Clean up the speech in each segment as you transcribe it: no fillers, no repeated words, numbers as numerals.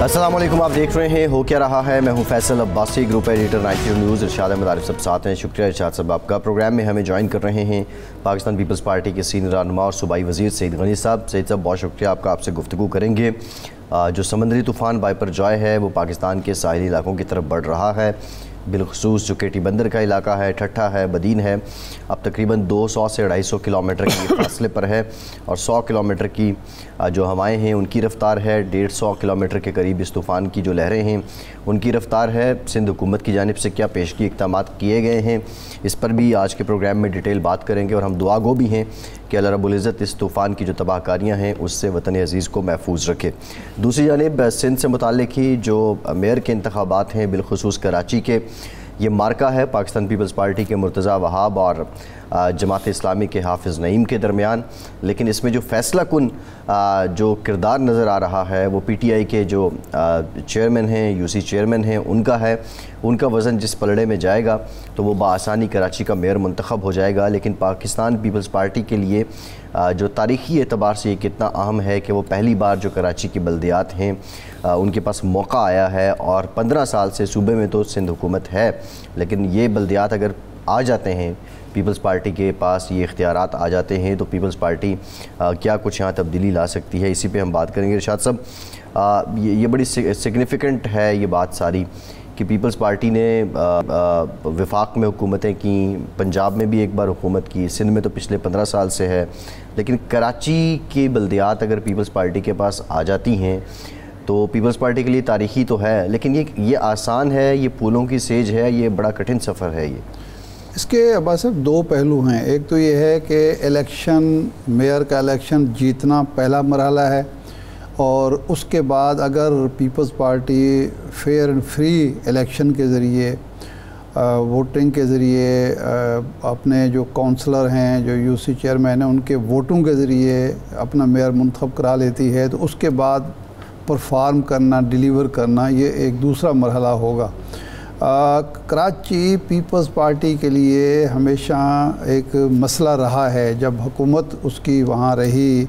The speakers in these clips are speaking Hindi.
अस्सलाम वालेकुम, आप देख रहे हैं हो क्या रहा है। मैं हूं Faisal Abbasi, group editor 90 news. Irshad Ahmad Arif सब साथ हैं। शुक्रिया इरशाद साहब आपका। प्रोग्राम में हमें ज्वाइन कर रहे हैं पाकिस्तान पीपल्स पार्टी के सीनियर रहनुमा और सूबाई वज़ीर सईद गनी साहब। सईद साहब बहुत शुक्रिया आपका, आपसे गुफ्तगू करेंगे। जो समंदरी तूफ़ान बाइपर जॉय है वो पाकिस्तान के साहिली इलाकों की तरफ बढ़ रहा है, बिलखसूस जो केटी बंदर का इलाका है, ठट्ठा है, बदीन है, अब तकरीबन 200 से 250 किलोमीटर के फासले पर है और 100 किलोमीटर की जो हवाएं हैं उनकी रफ़्तार है। 150 किलोमीटर के करीब इस तूफ़ान की जो लहरें हैं उनकी रफ़्तार है। सिंध हुकूमत की जानिब से क्या पेशगी इक़दाम किए गए हैं, इस पर भी आज के प्रोग्राम में डिटेल बात करेंगे। और हम दुआ गो भी हैं कि अल्लाह रब्बुल इज़्ज़त इस तूफ़ान की जो तबाहकारियाँ हैं उससे वतन अज़ीज़ को महफूज रखे। दूसरी जानिब सिंध से मुताल्लिक़ ही जो मेयर के इंतखाबात हैं, बिलखुसूस कराची के, ये मार्का है पाकिस्तान पीपल्स पार्टी के मुर्तज़ा वहाब और जमात इस्लामी के हाफिज़ नईम के दरमियान। लेकिन इसमें जो फ़ैसला कुन जो किरदार नज़र आ रहा है वो PTI के जो चेयरमैन हैं, UC चेयरमैन हैं, उनका है। उनका वज़न जिस पलड़े में जाएगा तो वो बाआसानी कराची का मेयर मुंतखब हो जाएगा। लेकिन पाकिस्तान पीपल्स पार्टी के लिए जो तारीख़ी एतबार से ये कितना अहम है कि वो पहली बार जो कराची की बल्दियात हैं उनके पास मौका आया है। और 15 साल से सूबे में तो सिंध हुकूमत है, लेकिन ये बल्दियात अगर आ जाते हैं पीपल्स पार्टी के पास, ये इख्तियारात आ जाते हैं तो पीपल्स पार्टी क्या कुछ यहाँ तब्दीली ला सकती है, इसी पे हम बात करेंगे। इरशाद साहब, ये बड़ी सिग्निफ़िकेंट है ये बात सारी कि पीपल्स पार्टी ने वफाक में हुकूमतें की, पंजाब में भी एक बार हुकूमत की, सिंध में तो पिछले 15 साल से है। लेकिन कराची की बल्दियात अगर पीपल्स पार्टी के पास आ जाती हैं तो पीपल्स पार्टी के लिए तारीख़ी तो है, लेकिन ये आसान है, ये फूलों की सेज है, ये बड़ा कठिन सफ़र है। ये इसके बस सिर्फ दो पहलू हैं। एक तो ये है कि इलेक्शन, मेयर का इलेक्शन जीतना पहला मरहला है, और उसके बाद अगर Peoples Party fair and free election के ज़रिए, वोटिंग के ज़रिए, अपने जो काउंसलर हैं, जो UC चेयरमैन हैं, उनके वोटों के ज़रिए अपना मेयर मुंतखब करा लेती है, तो उसके बाद परफॉर्म करना, डिलीवर करना, ये एक दूसरा मरहला होगा। कराची पीपल्स पार्टी के लिए हमेशा एक मसला रहा है। जब हुकूमत उसकी वहाँ रही,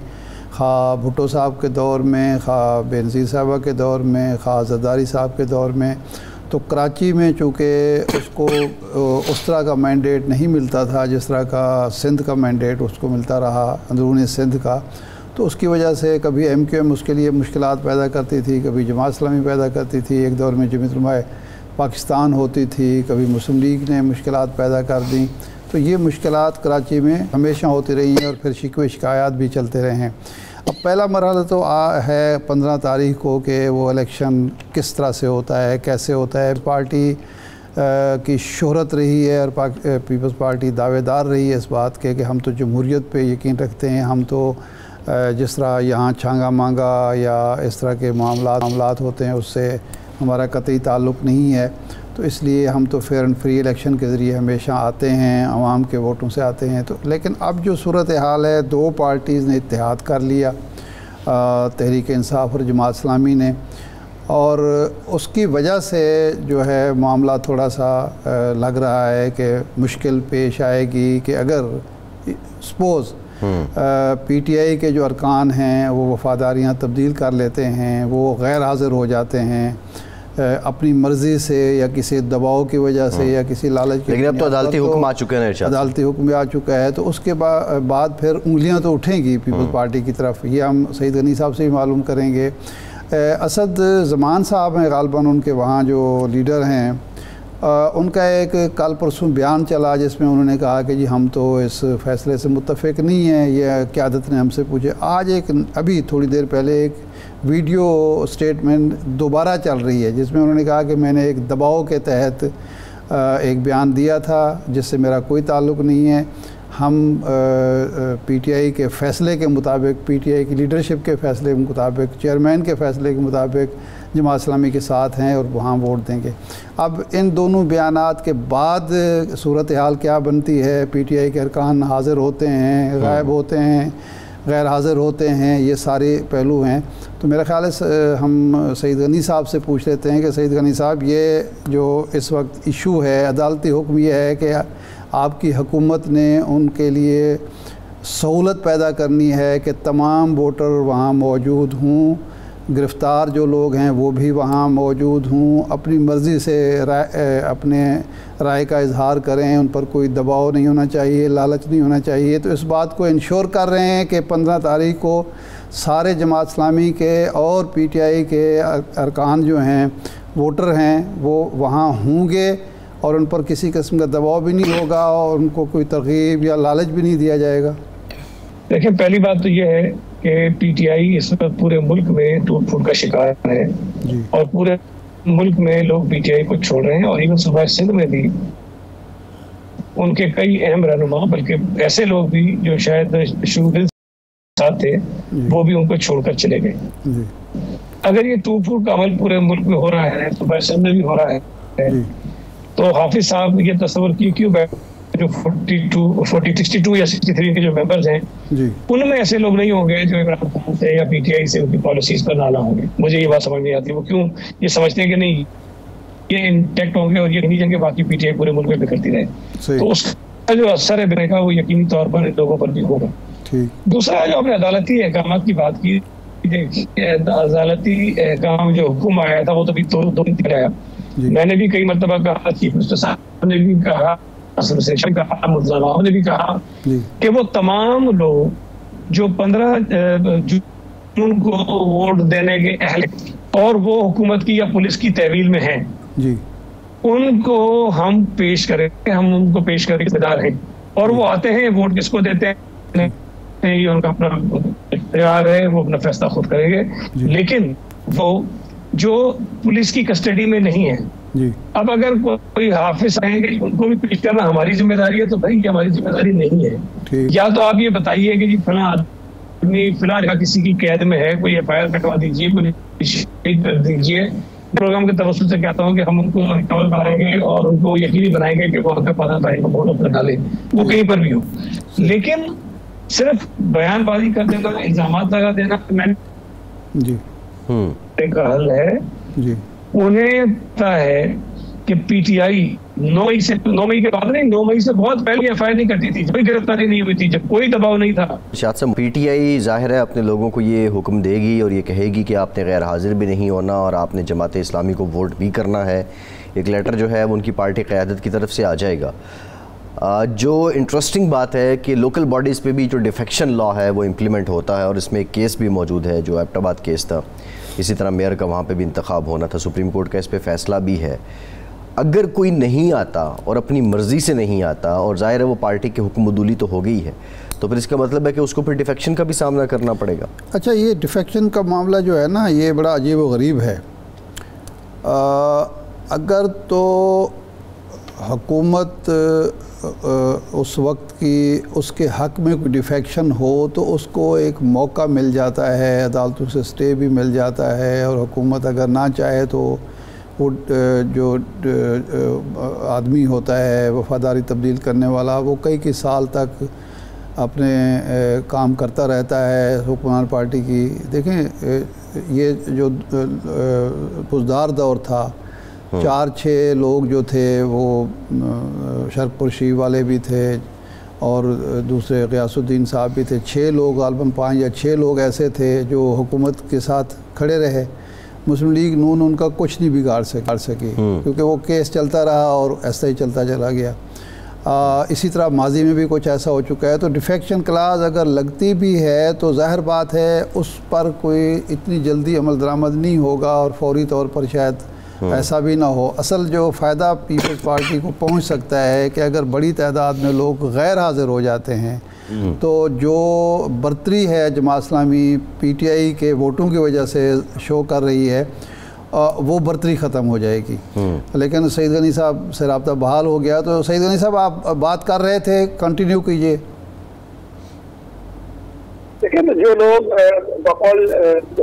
खा भुट्टो साहब के दौर में, खा बेनज़ीर साहबा के दौर में, खा ज़रदारी साहब के दौर में, तो कराची में चूँकि उसको उस तरह का मैंडेट नहीं मिलता था जिस तरह का सिंध का मैंडेट उसको मिलता रहा, अंदरूनी सिंध का, तो उसकी वजह से कभी MQM उसके लिए मुश्किलात पैदा करती थी, कभी जमात इस्लामी पैदा करती थी, एक दौर में जमीयत उलमा पाकिस्तान होती थी, कभी मुस्लिम लीग ने मुश्किलात पैदा कर दी। तो ये मुश्किलात कराची में हमेशा होती रही हैं और फिर शिकवे शिकायत भी चलते रहे हैं। अब पहला मरहला तो है 15 तारीख को कि वो इलेक्शन किस तरह से होता है, कैसे होता है। पार्टी की शोहरत रही है और पीपल्स पार्टी दावेदार रही है इस बात के कि हम तो जमहूरियत पे यकीन रखते हैं, हम तो जिस तरह यहाँ छांगा मांगा या इस तरह के मामलात होते हैं उससे हमारा कतई ताल्लुक़ नहीं है। तो इसलिए हम तो फेयर एंड फ्री इलेक्शन के ज़रिए हमेशा आते हैं, आवाम के वोटों से आते हैं। तो लेकिन अब जो सूरत हाल है, दो पार्टीज़ ने इत्तेहाद कर लिया, तहरीक इंसाफ और जमात इस्लामी ने, और उसकी वजह से जो है मामला थोड़ा सा लग रहा है कि मुश्किल पेश आएगी कि अगर सपोज़ PTI के जो अरकान हैं वो वफ़ादारियाँ तब्दील कर लेते हैं, वो गैर हाज़िर हो जाते हैं अपनी मर्ज़ी से या किसी दबाव की वजह से या किसी लालच की। लेकिन अब तो अदालती हुक्म आ चुके हैं, अदालती हुक्म आ चुका है, तो उसके बाद फिर उंगलियां तो उठेंगी पीपल्स पार्टी की तरफ। ये हम सईद गनी साहब से भी मालूम करेंगे। असद ज़मान साहब हैं गालबन, उनके वहाँ जो लीडर हैं, उनका एक कल परसों बयान चला जिसमें उन्होंने कहा कि जी हम तो इस फ़ैसले से मुत्तफ़िक नहीं हैं, ये क़यादत ने हमसे पूछे। आज अभी थोड़ी देर पहले एक वीडियो स्टेटमेंट दोबारा चल रही है जिसमें उन्होंने कहा कि मैंने एक दबाव के तहत एक बयान दिया था जिससे मेरा कोई ताल्लुक़ नहीं है। हम PTI के फ़ैसले के मुताबिक, PTI की लीडरशिप के फ़ैसले के मुताबिक, चेयरमैन के फ़ैसले के मुताबिक जमात इस्लामी के साथ हैं और वहाँ वोट देंगे। अब इन दोनों बयानात के बाद सूरत हाल क्या बनती है, PTI के अरकान हाज़िर होते हैं, गायब होते हैं, गैर हाज़िर होते हैं, ये सारे पहलू हैं। तो मेरा ख़्याल है हम सईद गनी साहब से पूछ लेते हैं कि सईद गनी साहब, ये जो इस वक्त इशू है, अदालती हुक्म ये है कि आपकी हुकूमत ने उनके लिए सहूलत पैदा करनी है कि तमाम वोटर वहाँ मौजूद हों, गिरफ़्तार जो लोग हैं वो भी वहाँ मौजूद हों, अपनी मर्ज़ी से अपने राय का इजहार करें, उन पर कोई दबाव नहीं होना चाहिए, लालच नहीं होना चाहिए। तो इस बात को इंश्योर कर रहे हैं कि 15 तारीख को सारे जमात इस्लामी के और PTI के अरकान जो हैं, वोटर हैं, वो वहाँ होंगे और उन पर किसी किस्म का दबाव भी नहीं होगा और उनको कोई तरगीब या लालच भी नहीं दिया जाएगा। देखिए, पहली बात तो ये है कि PTI इस वक्त पूरे मुल्क में टूट फूट का शिकार है और पूरे मुल्क में लोग PTI को छोड़ रहे हैं और इवन सुबह सिंध में भी उनके कई अहम रहनुमा, बल्कि ऐसे लोग भी जो शायद शुरू दिन साथ थे, वो भी उनको छोड़कर चले गए। अगर ये टूट फूट का अमल पूरे मुल्क में हो रहा है, सुबह सिंध में भी हो रहा है, तो हाफिज साहब ये तस्वर की क्यों जो 62 या 63 के जो मेंबर्स हैं, उनमें ऐसे लोग नहीं होंगे जो इमरान खान से या PTI से उनकी पॉलिसीज पर नाला होंगे। मुझे ये बात समझ नहीं आती, वो क्यों ये समझते हैं कि नहीं ये इंटैक्ट होंगे और ये नहीं जंगे बाकी PTI पूरे मुल्क में बिखरती रहे। तो उसका जो असर है बिना का वो यकीनी तौर पर लोगों पर भी होगा। दूसरा, जो आपने अदालती अहकाम की बात की, अदालती अहकाम जो हुक्म आया था वो तो भी दो दिन आया। मैंने भी कई मरतबा कहा, चीफ मिनिस्टर साहब ने भी कहा, मुल्ज़माओं ने भी कहा कि वो तमाम लोग जो 15 जून को वोट देने के अहल और वो हुकूमत की या पुलिस की तहवील में हैं, उनको हम पेश करेंगे, हम उनको पेश करने के जिम्मेदार हैं। और वो आते हैं, वोट किसको देते हैं ये उनका अपना इख्तियार है, वो अपना फैसला खुद करेंगे। लेकिन वो जो पुलिस की कस्टडी में नहीं है, अब अगर कोई हाफिज आएंगे उनको भी पेश करना हमारी जिम्मेदारी है, तो भाई ये हमारी जिम्मेदारी नहीं है। या तो आप ये बताइए कि जी फला आदमी फिलहाल किसी की कैद में है, कोई FIR कटवा दीजिए, कोई कर दीजिए। प्रोग्राम के तवज्जुह से कहता हूँ कि हम उनको रिकवर करेंगे और उनको यकीनी बनाएंगे कि वो अगर 15 तारीख को वोट अपना डाले, वो कहीं पर भी हो। लेकिन सिर्फ बयानबाजी कर देना, इल्जाम लगा देना एक हल है। उन्हें पता है कि PTI 9 मई के बाद नहीं, 9 मई से बहुत पहले FIR नहीं करती थी, कोई गिरफ्तारी नहीं हुई थी, जब कोई दबाव नहीं था। शायद से PTI जाहिर है अपने लोगों को ये हुक्म देगी और ये कहेगी कि आपने गैर हाजिर भी नहीं होना और आपने जमात इस्लामी को वोट भी करना है। एक लेटर जो है वो उनकी पार्टी क़यादत की तरफ से आ जाएगा। जो इंटरेस्टिंग बात है कि लोकल बॉडीज़ पे भी जो डिफेक्शन लॉ है वो इम्प्लीमेंट होता है और इसमें एक केस भी मौजूद है जो एबटाबाद केस था। इसी तरह मेयर का वहाँ पे भी इंतखाब होना था, सुप्रीम कोर्ट का इस पे फैसला भी है। अगर कोई नहीं आता और अपनी मर्ज़ी से नहीं आता और ज़ाहिर है वो पार्टी की हुक्मदुली तो हो गई है, तो फिर इसका मतलब है कि उसको फिर डिफेक्शन का भी सामना करना पड़ेगा। अच्छा, ये डिफेक्शन का मामला जो है ना, ये बड़ा अजीब व गरीब है। अगर तो हुकूमत उस वक्त की उसके हक़ में कोई डिफेक्शन हो तो उसको एक मौका मिल जाता है, अदालतों से स्टे भी मिल जाता है, और हुकूमत अगर ना चाहे तो वो जो आदमी होता है वफादारी तब्दील करने वाला, वो कई साल तक अपने काम करता रहता है हुक्मरान पार्टी की। देखें, ये जो पुजदार दौर था, 4-6 लोग जो थे वो शरपुर शी वाले भी थे और दूसरे ग़ियासुद्दीन साहब भी थे। 6 लोग, गालबन 5 या 6 लोग ऐसे थे जो हुकूमत के साथ खड़े रहे। मुस्लिम लीग नून उनका कुछ नहीं बिगाड़ सकी क्योंकि वो केस चलता रहा और ऐसा ही चलता चला गया। इसी तरह माजी में भी कुछ ऐसा हो चुका है। तो डिफेक्शन क्लास अगर लगती भी है तो ज़ाहिर बात है उस पर कोई इतनी जल्दी अमल दरामद नहीं होगा और फौरी तौर पर शायद ऐसा भी ना हो। असल जो फ़ायदा पीपल्स पार्टी को पहुंच सकता है कि अगर बड़ी तादाद में लोग गैर हाजिर हो जाते हैं तो जो बर्तरी है जमात इस्लामी PTI के वोटों की वजह से शो कर रही है वो बर्तरी ख़त्म हो जाएगी। लेकिन सईद गनी साहब से राब्ता बहाल हो गया। तो सईद गनी साहब, आप बात कर रहे थे, कंटिन्यू कीजिए। देखिए, तो जो लोग बकौल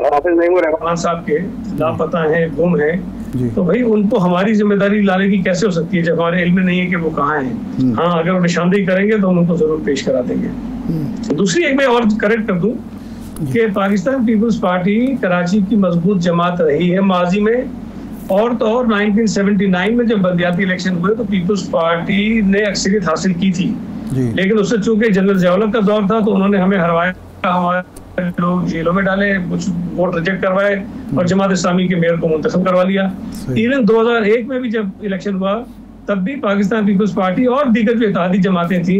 हाफिज नईमुर्रहमान साहब के लापता हैं, गुम हैं, तो भाई उनको हमारी जिम्मेदारी लाने की कैसे हो सकती है जब हमारे इल्म में नहीं है कि वो कहाँ हैं। हाँ, अगर वो निशानदेही करेंगे तो हम उनको जरूर पेश करा देंगे। दूसरी एक मैं और करेक्ट कर दूं कि पाकिस्तान पीपल्स पार्टी कराची की मजबूत जमात रही है माजी में, और तो और 1979 में जब बल्दियाती इलेक्शन हुए तो पीपल्स पार्टी ने अक्सरियत हासिल की थी। लेकिन उससे चूंकि जनरल ज़ियाउल हक का दौर था तो उन्होंने हमें हरवाया, हमारे लोग जेलों में डाले, कुछ वोट रिजेक्ट करवाए और जमात इस्लामी के मेयर को मुंतखब करवा लिया। इवन 2001 में भी जब इलेक्शन हुआ तब भी पाकिस्तान पीपल्स पार्टी और दीगर जो इत्तेहादी जमातें थी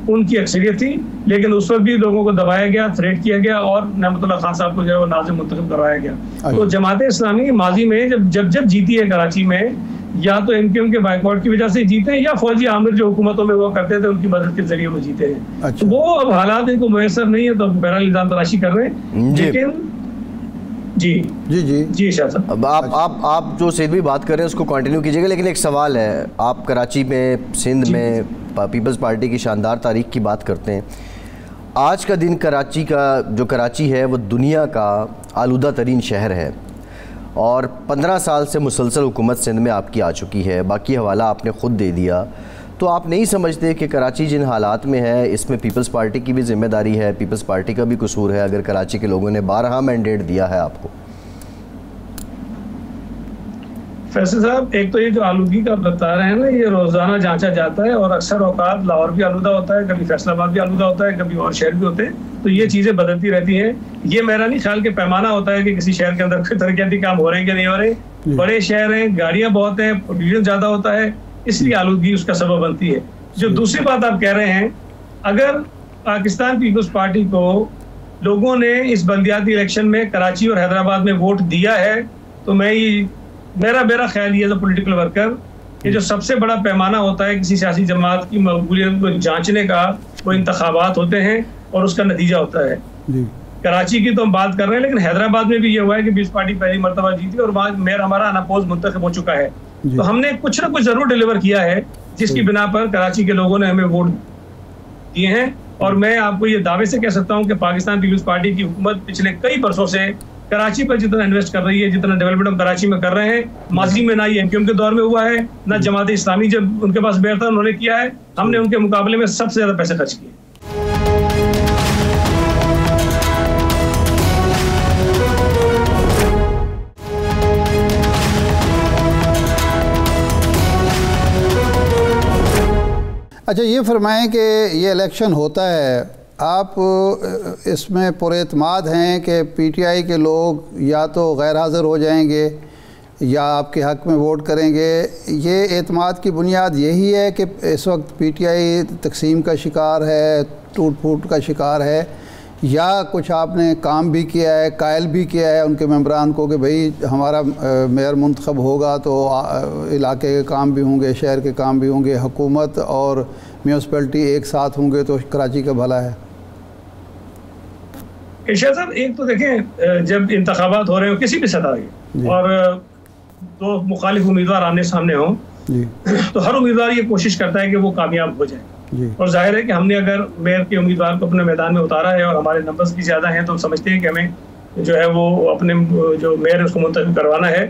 उनकी अक्सरियत थी, लेकिन उस वक्त भी लोगों को दबाया गया, थ्रेट किया गया और नेमतुल्लाह खान साहब को जो है वो नाज़िम मुंतखब करवाया गया। तो जमात इस्लामी माजी में जब जीती है कराची में, या तो एमक्यूएम के बाइकआउट की वजह से जीते हैं या फौजी आमिर जो हुकूमतों में वो करते थे उनकी मदद के जरिए वो जीते हैं। तो वो अब हालात इनको मुयसर नहीं है तो बहरहाल निजाम तलाशी कर रहे हैं। लेकिन जी शाह साहब, अब आप जो सैयद भी बात कर रहे हैं उसको कंटिन्यू कीजिएगा, लेकिन एक सवाल है, आप कराची में, सिंध में पीपल्स पार्टी की शानदार तारीख की बात करते हैं। आज का दिन कराची है वो दुनिया का आलूदा तरीन शहर है और 15 साल से मुसलसल हुकूमत सिंध में आपकी आ चुकी है, बाकी हवाला आपने ख़ुद दे दिया। तो आप नहीं समझते कि कराची जिन हालात में है इसमें पीपल्स पार्टी की भी जिम्मेदारी है, पीपल्स पार्टी का भी कसूर है, अगर कराची के लोगों ने 12 मैंडेट दिया है आपको? फैसल साहब, एक तो ये जो आलूगी का बता रहे हैं ना, ये रोजाना जांचा जाता है और अक्सर औकात लाहौर भी आलूदा होता है, कभी फैसलाबाद भी आलूदा होता है, कभी और शहर भी होते हैं। तो ये चीजें बदलती रहती हैं। ये मेरा नहीं ख्याल के पैमाना होता है कि किसी शहर के अंदर कोई तरक्याती काम हो रहे हैं कि नहीं हो रहे। बड़े शहर हैं, गाड़ियां बहुत हैं, पोल्यूशन ज्यादा होता है, इसलिए आलूगी उसका सबब बनती है। जो दूसरी बात आप कह रहे हैं, अगर पाकिस्तान पीपल्स पार्टी को लोगों ने इस बल्दियाती इलेक्शन में कराची और हैदराबाद में वोट दिया है तो मेरा ख्याल ये पॉलिटिकल वर्कर, ये जो सबसे बड़ा पैमाना होता है किसी सियासी जमात की मकबूलियत को जांचने का, वो इंतखाबात होते हैं और उसका नतीजा होता है। कराची की तो हम बात कर रहे हैं, लेकिन हैदराबाद में भी ये हुआ है कि पीपल्स पार्टी पहली मरतबा जीती और वहाँ मेयर हमारा अनअपोज मुंतखब हो चुका है। तो हमने कुछ ना कुछ जरूर डिलीवर किया है जिसकी बिना पर कराची के लोगों ने हमें वोट दिए हैं। और मैं आपको ये दावे से कह सकता हूँ कि पाकिस्तान पीपल्स पार्टी की हुकूमत पिछले कई बरसों से कराची पर जितना इन्वेस्ट कर रही है, जितना डेवलपमेंट हम कराची में कर रहे हैं, माजी में ना ये एमक्यूएम के दौर में हुआ है, ना जमात इस्लामी जब उनके पास बेहतर उन्होंने किया है। हमने उनके मुकाबले में सबसे ज्यादा पैसे खर्च किए। अच्छा, ये फरमाएं कि ये इलेक्शन होता है, आप इसमें पुरएतमाद हैं कि पीटीआई के लोग या तो गैर हाज़िर हो जाएंगे या आपके हक़ में वोट करेंगे? ये एतमाद की बुनियाद यही है कि इस वक्त पीटीआई तकसीम का शिकार है, टूट फूट का शिकार है, या कुछ आपने काम भी किया है, कायल भी किया है उनके मेंबरान को कि भाई हमारा मेयर मुंतखब होगा तो इलाके के काम भी होंगे, शहर के काम भी होंगे, हुकूमत और म्यूनसिपैलिटी एक साथ होंगे तो कराची का भला है? इरशाद साहब, एक तो देखें, जब इंतखाबात हो रहे हो किसी भी सतह के और दो मुखालिफ उम्मीदवार आमने सामने हों तो हर उम्मीदवार ये कोशिश करता है कि वो कामयाब हो जाए। और जाहिर है कि हमने अगर मेयर के उम्मीदवार को अपने मैदान में उतारा है और हमारे नंबर्स भी ज्यादा हैं तो हम समझते हैं कि हमें जो है वो अपने जो मेयर है उसको मुंतखब करवाना है।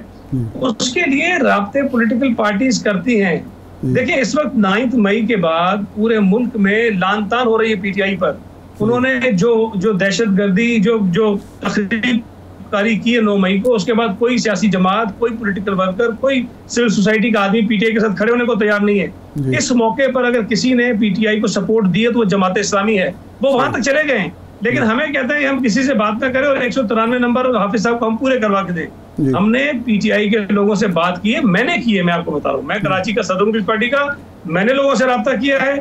उसके लिए राब्ते पॉलिटिकल पार्टीज करती हैं। देखिए, इस वक्त 9 मई के बाद पूरे मुल्क में लानतान हो रही है पीटीआई पर। उन्होंने जो दहशतगर्दी जो तकरीबकारी की है 9 मई को, उसके बाद कोई सियासी जमात, कोई पॉलिटिकल वर्कर, कोई सिविल सोसाइटी का आदमी पीटीआई के साथ खड़े होने को तैयार नहीं है। इस मौके पर अगर किसी ने पीटीआई को सपोर्ट दिया तो वो जमात इस्लामी है। वो वहां तक चले गए, लेकिन हमें कहते हैं हम किसी से बात ना करें और 193 नंबर हाफिज साहब को हम पूरे करवा के दें। हमने पीटीआई के लोगों से बात की है, मैंने की है, मैं आपको बता रहा हूँ। मैं कराची का सदर पीपल्स पार्टी का, मैंने लोगों से रब्ता किया है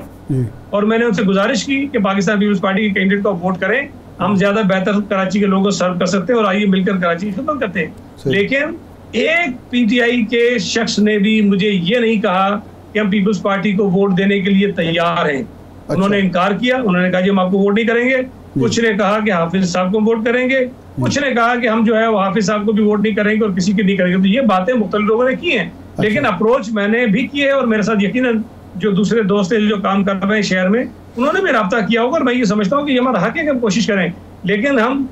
और मैंने उनसे गुजारिश की कि पाकिस्तान पीपल्स पार्टी के कैंडिडेट को वोट करें, हम ज्यादा बेहतर कराची के लोगों को सर्व कर सकते हैं और आइए मिलकर कराची की खिदमत करते हैं। लेकिन एक पीटीआई के शख्स ने भी मुझे ये नहीं कहा कि हम पीपल्स पार्टी को वोट देने के लिए तैयार हैं। उन्होंने इनकार किया, उन्होंने कहा कि हम आपको वोट नहीं करेंगे। कुछ ने कहा कि हाफिज साहब को वोट करेंगे, कुछ ने कहा कि हम जो है वो हाफिज साहब को भी वोट नहीं करेंगे और किसी की नहीं करेंगे। तो ये बातें मुख्तलिफ लोगों ने की हैं, लेकिन अप्रोच मैंने भी की है और मेरे साथ यकीनन जो दूसरे दोस्त हैं जो काम कर रहे हैं शहर में, उन्होंने भी रब्ता किया होगा। और मैं ये समझता हूँ कि ये हमारा हक है कि हम कोशिश करें, लेकिन हम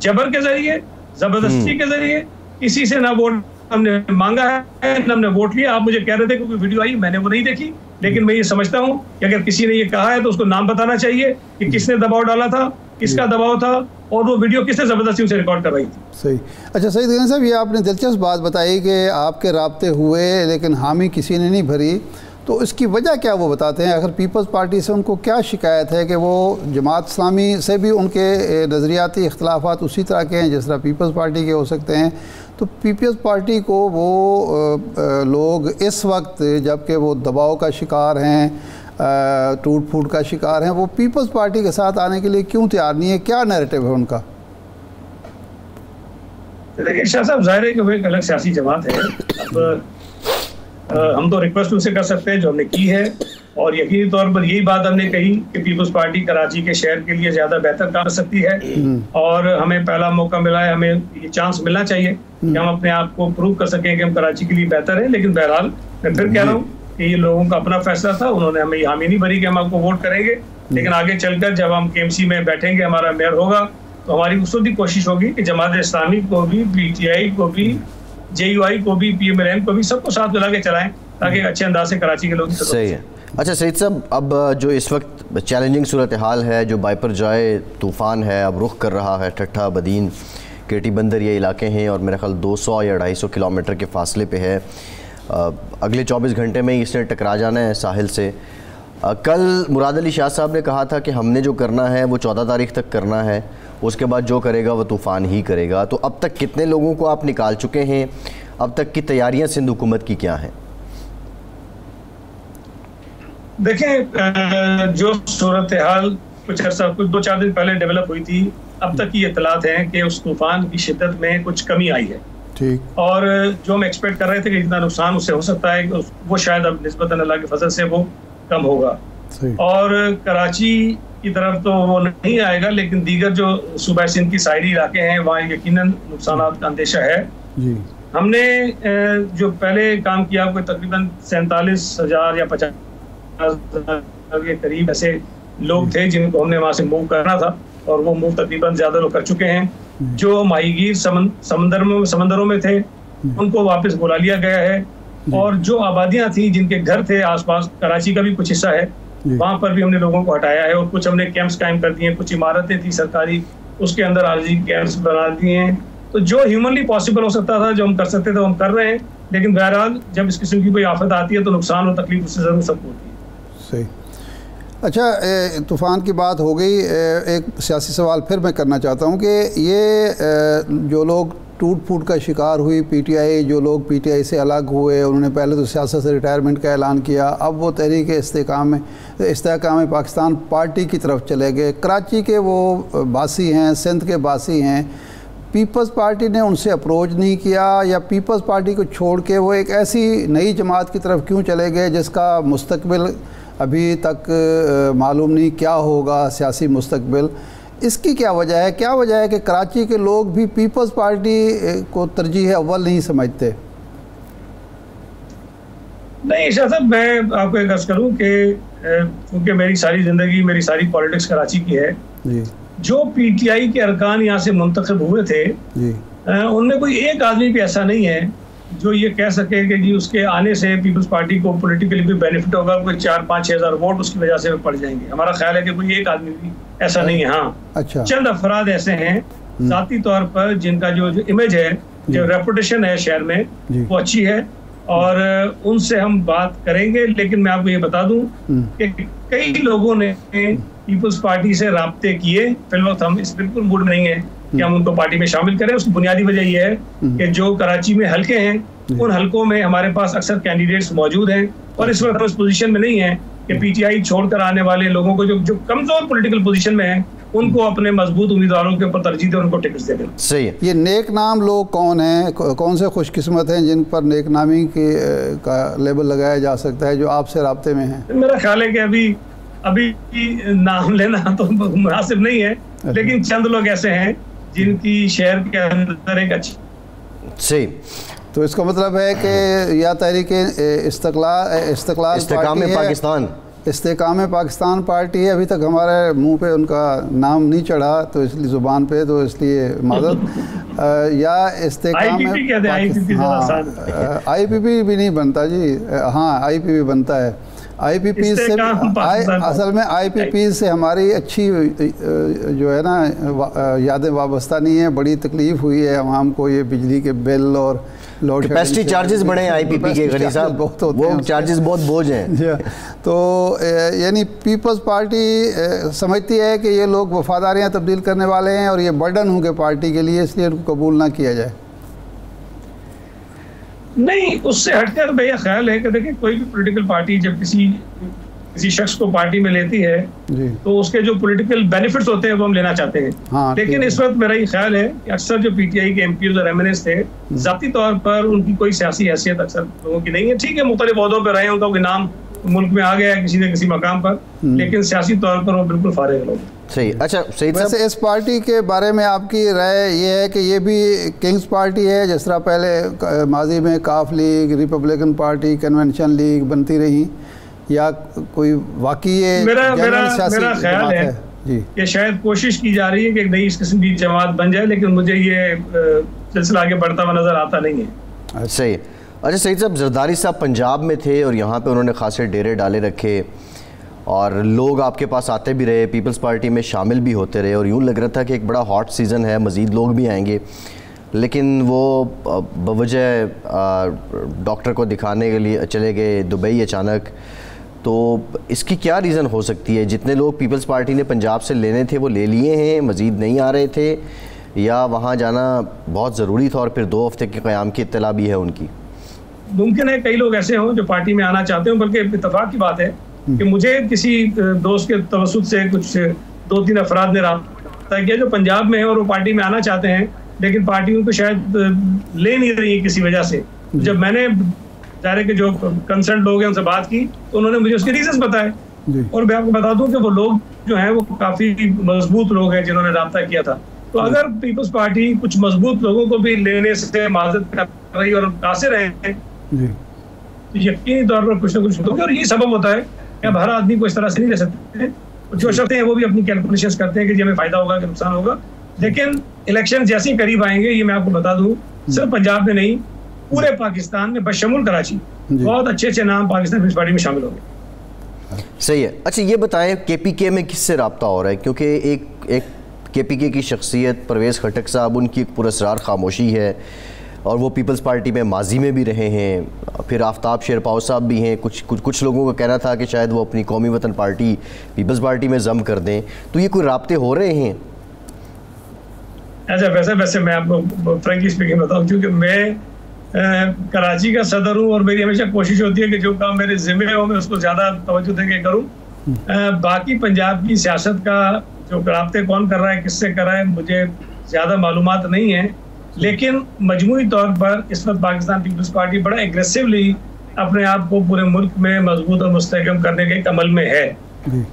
जबर के जरिए, जबरदस्ती के जरिए किसी से ना वोट हमने मांगा है ना हमने वोट लिया। आप मुझे कह रहे थे कि कोई वीडियो आई, मैंने वो नहीं देखी, लेकिन मैं ये समझता हूँ कि अगर किसी ने ये कहा है तो उसको नाम बताना चाहिए कि किसने दबाव डाला था, किसका दबाव था और वो वीडियो किसने जबरदस्ती उसे रिकॉर्ड करवाई थी। सही। अच्छा सईद गनी साहब, ये आपने दिलचस्प बात बताई कि आपके राब्ते हुए लेकिन हामी किसी ने नहीं भरी। तो इसकी वजह क्या वो बताते हैं? अगर पीपल्स पार्टी से उनको क्या शिकायत है कि वो जमात इस्लामी से भी उनके नज़रियाती इख्तलाफात उसी तरह के हैं जिस तरह पीपल्स पार्टी के हो सकते हैं, तो पीपल्स पार्टी को वो लोग इस वक्त जबकि वो दबाव का शिकार हैं, टूट फूट का शिकार हैं, वो पीपल्स पार्टी के साथ आने के लिए क्यों तैयार नहीं है? क्या नैरेटिव है उनका? देखिए शाह साहब, जाहिर है कि वो एक अलग सियासी जमात है। अब हम तो रिक्वेस्ट उनसे कर सकते हैं जो हमने की है, और यकीनी तौर पर यही बात हमने कही कि पीपल्स पार्टी कराची के शहर के लिए ज़्यादा बेहतर काम कर सकती है, और हमें पहला मौका मिला है, हमें ये चांस मिलना चाहिए कि हम अपने आप को प्रूव कर सकें कि हम कराची के लिए बेहतर है। लेकिन बहरहाल मैं फिर कह रहा हूँ कि ये लोगों का अपना फैसला था, उन्होंने हमें हामी नहीं भरी कि हम आपको वोट करेंगे, लेकिन आगे चलकर जब हम KMC में बैठेंगे, हमारा मेयर होगा, तो हमारी उस वक्त कोशिश होगी कि जमात इस्लामी को भी, PTI को भी, JUI को भी, PMLN को भी, सबको साथ मिला के चलाएं ताकि अच्छे अंदाज से कराची के लोग। सही है। अच्छा सईद साहब, अब जो इस वक्त चैलेंजिंग सूरत हाल है, जो बाइपर जाए तूफ़ान है अब रुख कर रहा है ठट्ठा, बदीन, KT बंदर, ये इलाके हैं, और मेरा ख्याल 200 या 250 किलोमीटर के फासले पे है। अगले 24 घंटे में ही इसने टकरा जाना है साहिल से। कल मुराद अली शाह साहब ने कहा था कि हमने जो करना है वो 14 तारीख तक करना है, उसके बाद जो करेगा वो तूफ़ान ही करेगा। तो अब तक कितने लोगों को आप निकाल चुके हैं? अब तक की तैयारियां सिंध हुकूमत की क्या हैं? देखें, जो सूरत हाल कुछ 2-4 दिन पहले डेवलप हुई थी, अब तक की इत्तलात हैं कि उस तूफान की शिद्दत में कुछ कमी आई है। ठीक। और जो हम एक्सपेक्ट कर रहे थे कि जितना नुकसान उससे हो सकता है, वो शायद अब निस्बतन अल्लाह के फजल से वो कम होगा। और कराची की तरफ तो वो नहीं आएगा, लेकिन दीगर जो सूबा सिंध की साहिली इलाके हैं वहाँ यकीनन नुकसान का अंदेशा है। जी। हमने जो पहले काम किया, कोई तकरीबन 47,000 या 50,000 के करीब ऐसे लोग थे जिनको हमने वहाँ से मूव करना था, और वो मूव तकरीबन ज़्यादा लोग कर चुके हैं। जो माहीगीर समंदरों में थे उनको वापस बुला लिया गया है, और जो आबादियाँ थी जिनके घर थे आसपास, कराची का भी कुछ हिस्सा है, वहाँ पर भी हमने लोगों को हटाया है, और कुछ हमने कैंप्स कायम कर दिए हैं। कुछ इमारतें थी सरकारी, उसके अंदर आरजी कैंप्स बना दिए हैं। तो जो ह्यूमनली पॉसिबल हो सकता था, जो हम कर सकते थे, हम कर रहे हैं। लेकिन बहरहाल जब इस किस्म की कोई आफत आती है तो नुकसान और तकलीफ उससे ज़रूर सबको होती है। सही। अच्छा, तूफ़ान की बात हो गई, एक सियासी सवाल फिर मैं करना चाहता हूँ कि ये जो लोग टूट फूट का शिकार हुई, PTI, जो लोग PTI से अलग हुए, उन्होंने पहले तो सियासत से रिटायरमेंट का ऐलान किया, अब वो तहरीक इस्तेकाम पाकिस्तान पार्टी की तरफ चले गए। कराची के वो बासी हैं, सिंध के बासी हैं, पीपल्स पार्टी ने उनसे अप्रोच नहीं किया, या पीपल्स पार्टी को छोड़ के वो एक ऐसी नई जमात की तरफ क्यों चले गए जिसका मुस्तकबिल अभी तक मालूम नहीं क्या होगा, सियासी मुस्तकबिल? इसकी क्या वजह है? क्या वजह है कि कराची के लोग भी पीपल्स पार्टी को तरजीह अव्वल नहीं समझते? नहीं शाह साहब, मैं आपको एक अर्ज करूँ कि क्योंकि मेरी सारी ज़िंदगी, मेरी सारी पॉलिटिक्स कराची की है जी। जो PTI के अरकान यहाँ से मुंतखब हुए थे जी, उनमें कोई एक आदमी भी ऐसा नहीं है जो ये कह सके कि जी उसके आने से पीपल्स पार्टी को पॉलिटिकली भी बेनिफिट होगा, कोई 4-5-6 हज़ार वोट उसकी वजह से पड़ जाएंगे। हमारा ख्याल है कि कोई एक आदमी भी ऐसा नहीं है। हाँ, अच्छा, चंद अफराद ऐसे हैं ज़ाती तौर पर जिनका जो इमेज है, जो रेपुटेशन है शहर में, वो अच्छी है, और उनसे हम बात करेंगे। लेकिन मैं आपको ये बता दूं कि कई लोगों ने पीपल्स पार्टी से राब्ते किए। फिल वक्त हम इस बिल्कुल मूड में नहीं है कि हम उनको पार्टी में शामिल करें। उसकी बुनियादी वजह यह है कि जो कराची में हलके हैं, उन हलकों में हमारे पास अक्सर कैंडिडेट्स मौजूद हैं, और इस वक्त हम इस पोजीशन में नहीं है कि PTI छोड़कर आने वाले लोगों को, जो कमजोर पॉलिटिकल पोजीशन में हैं, उनको अपने मजबूत उम्मीदवारों के ऊपर तरजीह दे, उनको टिकट दे दें। सही है। ये नेक नाम लोग कौन हैं, कौन से खुशकिस्मत हैं जिन पर नेक नामी का लेबल लगाया जा सकता है, जो आपसे राब्ते में हैं? मेरा ख्याल है कि अभी नाम लेना तो मुनासिब नहीं है, लेकिन चंद लोग ऐसे हैं जिनकी शहर के अंदर एक अच्छी। सही। तो इसका मतलब है कि या तहरीक इस्तेकाम पाकिस्तान, इस्तेकाम पाकिस्तान पार्टी है। अभी तक हमारे मुंह पे उनका नाम नहीं चढ़ा, तो इसलिए ज़ुबान पे, तो इसलिए मदद या इस्तेकाम IPP भी नहीं बनता जी। हाँ, IPP बनता है। IPP से असल में IPP से हमारी अच्छी जो है ना यादें वाबस्ता नहीं है। बड़ी तकलीफ़ हुई है आवाम को, ये बिजली के बिल और लोड कैपेसिटी चार्जेस बढ़े हैं IPP के, गनी साहब बहुत होते हैं, वो चार्जेस बहुत बोझ हैं। तो यानी पीपल्स पार्टी समझती है कि ये लोग वफादारियाँ तब्दील करने वाले हैं और ये बर्डन होंगे पार्टी के लिए, इसलिए उनको कबूल ना किया जाए। नहीं, उससे हटकर मेरा ख्याल है कि देखिए कोई भी पॉलिटिकल पार्टी जब किसी शख्स को पार्टी में लेती है तो उसके जो पॉलिटिकल बेनिफिट्स होते हैं वो हम लेना चाहते हैं। हाँ, लेकिन इस वक्त मेरा ये ख्याल है कि अक्सर जो PTI के MPs और MNAs थे, ज़ाती तौर पर उनकी कोई सियासी हैसियत अक्सर लोगों की नहीं है। ठीक है, मुख्तलिफ ओहदों पर रहे हैं, उनका कोई नाम मुल्क में आ गया है किसी न किसी मकाम पर, लेकिन सियासी तौर पर वो बिल्कुल फारिग लोग। सही। अच्छा सही। वैसे इस पार्टी के बारे में आपकी राय ये है कि ये भी किंग्स पार्टी है, जिस तरह पहले माजी में काफ league, Republican Party, convention league बनती रही, या कोई वाकई ये मेरा ख्याल है कि शायद कोशिश की जा रही है कि एक नई इस किस्म की जमात बन जाए, लेकिन मुझे ये सिलसिला आगे बढ़ता हुआ नजर आता नहीं है। सही। अच्छा सईद साहब, जरदारी साहब पंजाब में थे और यहाँ पे उन्होंने खासे डेरे डाले रखे और लोग आपके पास आते भी रहे, पीपल्स पार्टी में शामिल भी होते रहे और यूँ लग रहा था कि एक बड़ा हॉट सीज़न है, मज़ीद लोग भी आएंगे, लेकिन वो बवजह डॉक्टर को दिखाने के लिए चले गए दुबई अचानक। तो इसकी क्या रीज़न हो सकती है? जितने लोग पीपल्स पार्टी ने पंजाब से लेने थे वो ले लिए हैं, मज़ीद नहीं आ रहे थे, या वहाँ जाना बहुत ज़रूरी था और फिर 2 हफ्ते के क़याम की इत्तला भी है उनकी? मुमकिन है कई लोग ऐसे हों जो पार्टी में आना चाहते हों, बल्कि इत्तेफाक की बात है कि मुझे किसी दोस्त के तवसुत से कुछ 2-3 अफराद ने रब्ता किया जो पंजाब में है और वो पार्टी में आना चाहते हैं, लेकिन पार्टी उनको शायद ले नहीं रही है किसी वजह से। जब मैंने ज़ाहिर के जो कंसर्न लोग हैं उनसे बात की तो उन्होंने मुझे उसके रीजंस बताए, और मैं आपको बता दूं कि वो लोग जो हैं वो काफ़ी मजबूत लोग हैं जिन्होंने रब्ता किया था। तो अगर पीपल्स पार्टी कुछ मजबूत लोगों को भी लेने से माजत कर रही और कासिर हैं तो यकीनी तौर पर कुछ ना कुछ होगा, और यही सबब होता है कि अब हर आदमी को इस तरह से नहीं ले सकते। जो शर्तें हैं वो भी अपनी कैलकुलेशंस करते हैं कि जी हमें फायदा होगा कि नुकसान होगा, लेकिन इलेक्शन जैसे ही करीब आएंगे, ये मैं आपको बता दूं, सिर्फ पंजाब में नहीं पूरे पाकिस्तान में बशमूल कराची बहुत अच्छे नाम पाकिस्तान पीपल्स पार्टी में शामिल होंगे। सही है। अच्छा ये बताएं KPK में किससे रब्ता हो रहा है? क्योंकि एक KPK की शख्सियत परवेज़ खटक साहब, उनकी एक पुरस्रार खामोशी है और वो पीपल्स पार्टी में माजी में भी रहे हैं, फिर आफ्ताब शेरपाव साहब भी हैं। कुछ लोगों का कहना था कि शायद वो अपनी कौमी वतन पार्टी पीपल्स पार्टी में जम कर दें, तो ये कोई राब्ते हो रहे हैं? अच्छा वैसे मैं आपको फ्रेंकली स्पीकिंग बताऊं, क्योंकि मैं कराची का सदर हूँ और मेरी हमेशा कोशिश होती है कि जो काम मेरे जिम्मे हो मैं उसको ज़्यादा तवज्जो दे के करूँ। बाकी पंजाब की सियासत का जो राब्ते कौन कर रहा है, किससे कर रहा है, मुझे ज़्यादा मालूमात नहीं है, लेकिन मजमूई तौर पर इस वक्त पाकिस्तान पीपल्स पार्टी बड़ा एग्रेसिवली अपने आप को पूरे मुल्क में मजबूत और मुस्तहकम करने के अमल में है।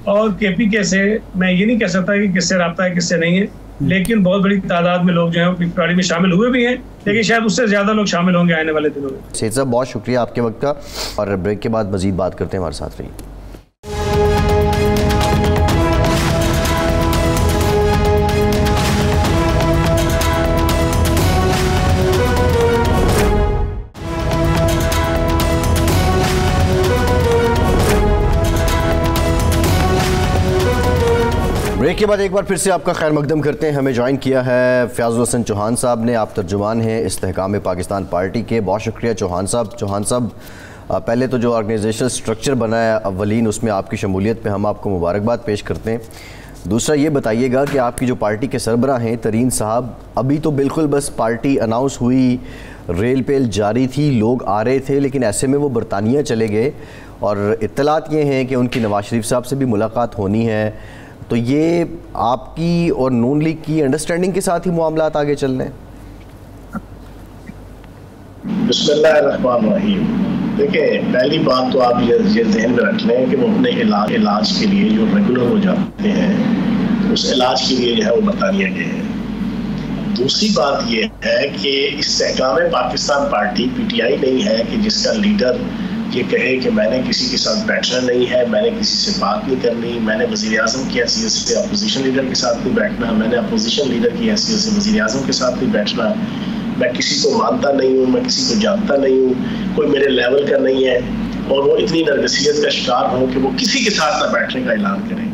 और KPK से मैं ये नहीं कह सकता कि किससे रब्ता है किससे नहीं है, लेकिन बहुत बड़ी तादाद में लोग जो हैं पीपल्स पार्टी में शामिल हुए भी हैं, लेकिन शायद उससे ज़्यादा लोग शामिल होंगे आने वाले दिनों में। सईद साहब बहुत शुक्रिया आपके वक्त का, और ब्रेक के बाद मज़ीद बात करते हैं, हमारे साथ रहिए। ब्रेक के बाद एक बार फिर से आपका खैर मकदम करते हैं। हमें ज्वाइन किया है फ़याज़ुल हसन चौहान साहब ने, आप तर्जुमान हैं इस्तेहकाम पाकिस्तान पार्टी के। बहुत शुक्रिया चौहान साहब। पहले तो जो ऑर्गेनाइजेशनल स्ट्रक्चर बना है अव्वलीन, उसमें आपकी शमूलियत पे हम आपको मुबारकबाद पेश करते हैं। दूसरा ये बताइएगा कि आपकी जो पार्टी के सरबराह हैं तरीन साहब, अभी तो बिल्कुल बस पार्टी अनाउंस हुई, रेल पेल जारी थी, लोग आ रहे थे, लेकिन ऐसे में वो बरतानिया चले गए और इत्तलात ये हैं कि उनकी नवाज शरीफ साहब से भी मुलाकात होनी है। तो ये आपकी और नून लीग की अंडरस्टैंडिंग के साथ ही मामलात आगे चल रहे हैं? बिस्मिल्लाहिर्रहमानिर्रहीम। देखिए, पहली बात तो आप ये ध्यान में रख लें कि वो अपने इलाज के लिए जो रेगुलर हो जाते हैं, उस इलाज के लिए जो है वो बरतानिया गए हैं। दूसरी बात ये है कि इस्तेहकाम पाकिस्तान पार्टी PTI नहीं है कि जिसका लीडर ये कहे कि मैंने किसी के साथ बैठना नहीं है, मैंने किसी से बात नहीं करनी, मैंने वज़ीर-ए-आज़म की हैसियत से अपोजिशन लीडर के साथ नहीं बैठना, मैंने अपोजिशन लीडर की हैसियत से वज़ीर-ए-आज़म के साथ नहीं बैठना, मैं किसी को मानता नहीं हूँ, मैं किसी को जानता नहीं हूँ, कोई मेरे लेवल का नहीं है। और वो इतनी नरगसियत का शिकार हो कि वो किसी के साथ ना बैठने का ऐलान करें।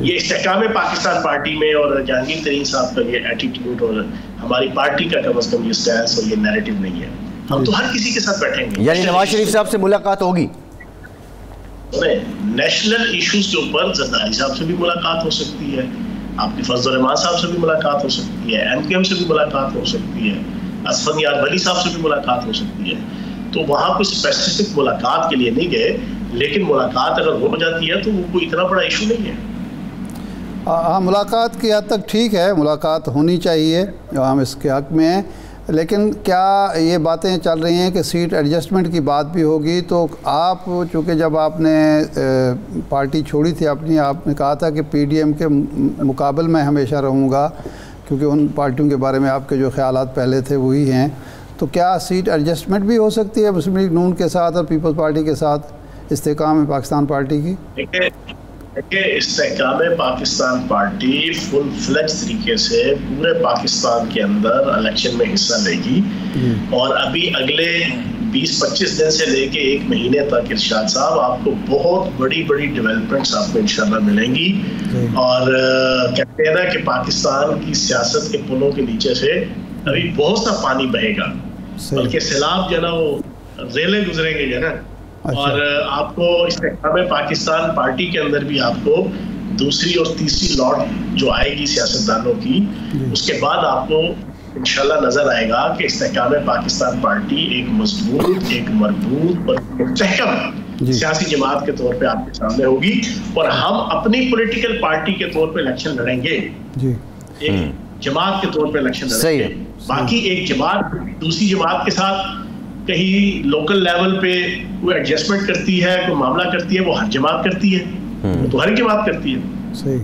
ये इस्तेहकाम पाकिस्तान पार्टी में और जहांगीर तरीन साहब का ये एटीट्यूड और हमारी पार्टी का कम से कम ये स्टैंस और ये नैरेटिव नहीं है। हम तो हर किसी के साथ बैठेंगे। यानी नवाज शरीफ साहब से मुलाकात होगी? नेशनल इश्यूज के ऊपर जरदारी साहब से भी मुलाकात हो सकती है, आपकी फजल रहमान साहब से भी मुलाकात हो सकती है, MKM से भी मुलाकात हो सकती है, असफर नियाज़ वली साहब से भी मुलाकात हो सकती है। तो वहाँ कोई स्पेसिफिक मुलाकात के लिए नहीं गए, लेकिन मुलाकात अगर हो जाती है तो वो कोई इतना बड़ा इशू नहीं है। हाँ, मुलाकात की हद तक ठीक है, मुलाकात होनी चाहिए, हम इसके हक़ में हैं। लेकिन क्या ये बातें चल रही हैं कि सीट एडजस्टमेंट की बात भी होगी? तो आप चूँकि जब आपने पार्टी छोड़ी थी अपनी, आपने कहा था कि PDM के मुकाबले में हमेशा रहूँगा, क्योंकि उन पार्टियों के बारे में आपके जो ख्यालात पहले थे वही हैं। तो क्या सीट एडजस्टमेंट भी हो सकती है मुस्लिम लीग नून के साथ और पीपल्स पार्टी के साथ इस्तेहकाम पाकिस्तान पार्टी की? देखिए, इस्तेहकाम पाकिस्तान पार्टी फुल फ्लेज तरीके से पूरे पाकिस्तान के अंदर इलेक्शन में हिस्सा लेगी और अभी अगले 20-25 दिन से लेके 1 महीने तक इरशाद साहब आपको बहुत बड़ी बड़ी डेवलपमेंट्स आपको इंशाल्लाह मिलेंगी। और कहते हैं ना कि पाकिस्तान की सियासत के पुलों के नीचे से अभी बहुत सा पानी बहेगा, बल्कि सैलाब जो है ना वो रेले गुजरेंगे जो है ना। और आपको इस्तेहकाम पाकिस्तान पार्टी के अंदर भी आपको दूसरी और तीसरी लॉट जो आएगी सियासतदानों की, उसके बाद आपको इंशाल्लाह नजर आएगा कि इस्तेहकाम पाकिस्तान पार्टी एक मजबूत, एक मजबूत और मुस्तहकम सियासी जमात के तौर पे आपके सामने होगी। और हम अपनी पॉलिटिकल पार्टी के तौर पे इलेक्शन लड़ेंगे, एक जमात के तौर पे इलेक्शन लड़ेंगे। बाकी एक जमात दूसरी जमात के साथ कहीं लोकल लेवल पे कोई एडजस्टमेंट करती है, कोई मामला करती है, वो हर जमात करती है, वो तो हर जमात करती है।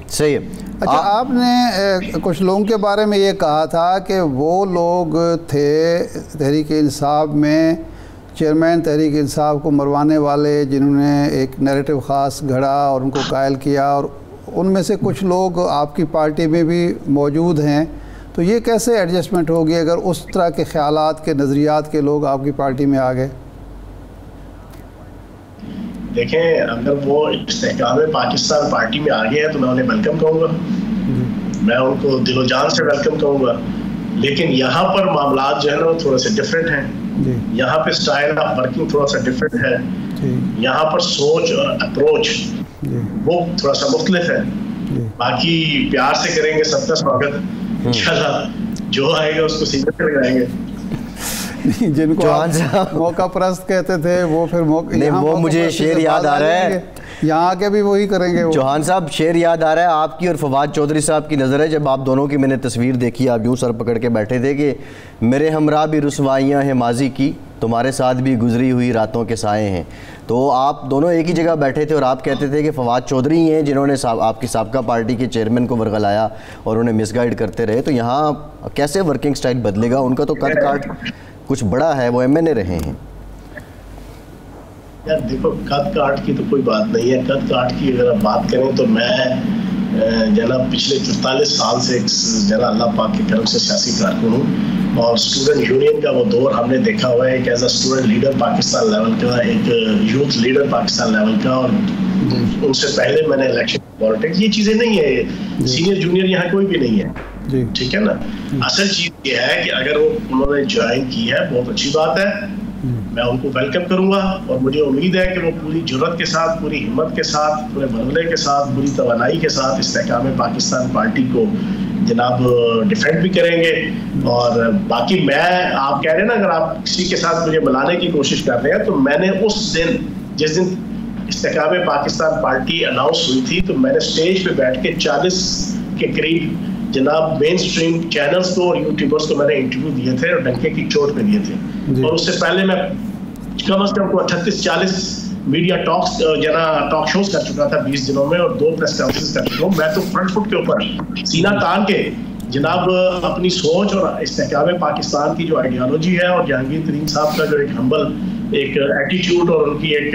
सही है। अच्छा, आपने कुछ लोगों के बारे में ये कहा था कि वो लोग थे तहरीक इंसाफ में, चेयरमैन तहरीक इंसाफ को मरवाने वाले, जिन्होंने एक नैरेटिव ख़ास घड़ा और उनको कायल किया, और उनमें से कुछ लोग आपकी पार्टी में भी मौजूद हैं। तो ये कैसे एडजस्टमेंट होगी अगर उस तरह के ख्यालात के, नज़रियात के लोग आपकी पार्टी में आ गए? देखें, अगर वो इस्तेहकाम पाकिस्तान पार्टी में आ गए हैं तो मैं उन्हें वेलकम कहूँगा, मैं उनको दिलो जान से वेलकम कहूँगा। लेकिन यहाँ पर मामलात जो है ना वो थोड़ा सा डिफरेंट हैं, यहाँ पे स्टाइल ऑफ वर्किंग थोड़ा सा डिफरेंट है, यहाँ पर सोच और अप्रोच वो थोड़ा सा मुख्तलिफ है। बाकी प्यार से करेंगे, सबका स्वागत इंशाल्लाह, जो आएगा उसको सीधे से लगाएंगे। जिनको मौका परस्त कहते थे वो फिर वो मुझे शेर याद आ रहा है, यहाँ के भी वही करेंगे। चौहान साहब, शेर याद आ रहा है आपकी और फवाद चौधरी साहब की नज़र है, जब आप दोनों की मैंने तस्वीर देखी, आप यूँ सर पकड़ के बैठे थे कि मेरे हमरा भी रुसवाइयाँ हैं माजी की, तुम्हारे साथ भी गुजरी हुई रातों के साए हैं। तो आप दोनों एक ही जगह बैठे थे और आप कहते थे कि फवाद चौधरी ही हैं जिन्होंने आपकी साबका पार्टी के चेयरमैन को वर्गलाया और उन्हें मिसगाइड करते रहे। तो यहाँ कैसे वर्किंग स्टाइल बदलेगा? उनका तो कद काट कुछ बड़ा है, वो MNA रहे हैं। यार देखो, कद काट की तो कोई बात नहीं है। कद काट की अगर आप बात करें तो मैं जनाब पिछले 44 साल से जना अल्लाह पाक के करम से सियासी कारकुन हूँ और स्टूडेंट यूनियन का वो दौर हमने देखा हुआ है, एक as a student leader Pakistan level का, एक यूथ लीडर पाकिस्तान लेवल का, और उनसे पहले मैंने इलेक्शन पॉलिटिक्स, ये चीज़ें नहीं है, सीनियर जूनियर यहाँ कोई भी नहीं है, ठीक है ना। असल चीज़ ये है कि अगर वो उन्होंने ज्वाइन की है बहुत अच्छी बात है, मैं उनको वेलकम करूंगा और मुझे उम्मीद है कि वो पूरी जुर्रत के साथ, पूरी हिम्मत के साथ, पूरे बदले के साथ, पूरी तवानाई के साथ इस्तेहकाम पाकिस्तान पार्टी को जनाब डिफेंड भी करेंगे। और बाकी मैं, आप कह रहे हैं ना, अगर आप किसी के साथ मुझे मिलाने की कोशिश कर रहे हैं, तो मैंने उस दिन, जिस दिन इस्तेहकाम पाकिस्तान पार्टी अनाउंस हुई थी, तो मैंने स्टेज पे बैठ के 40 के करीब जनाब मेन स्ट्रीम चैनल्स को और यूट्यूबर्स को मैंने इंटरव्यू दिए थे और डंके की चोट पे दिए थे। और उससे पहले मैं कम से कम 38-40 मीडिया टॉक्स टॉक शोज कर चुका था 20 दिनों में, और 2 प्रेस कॉन्फ्रेंस कर चुका हूँ। मैं तो फ्रंट फुट के ऊपर सीना तान के जनाब अपनी सोच और इस्तेहकाम पाकिस्तान की जो आइडियोलॉजी है और जहांगीर तरीन साहब का जो एक हम्बल एक एटीट्यूड और उनकी एक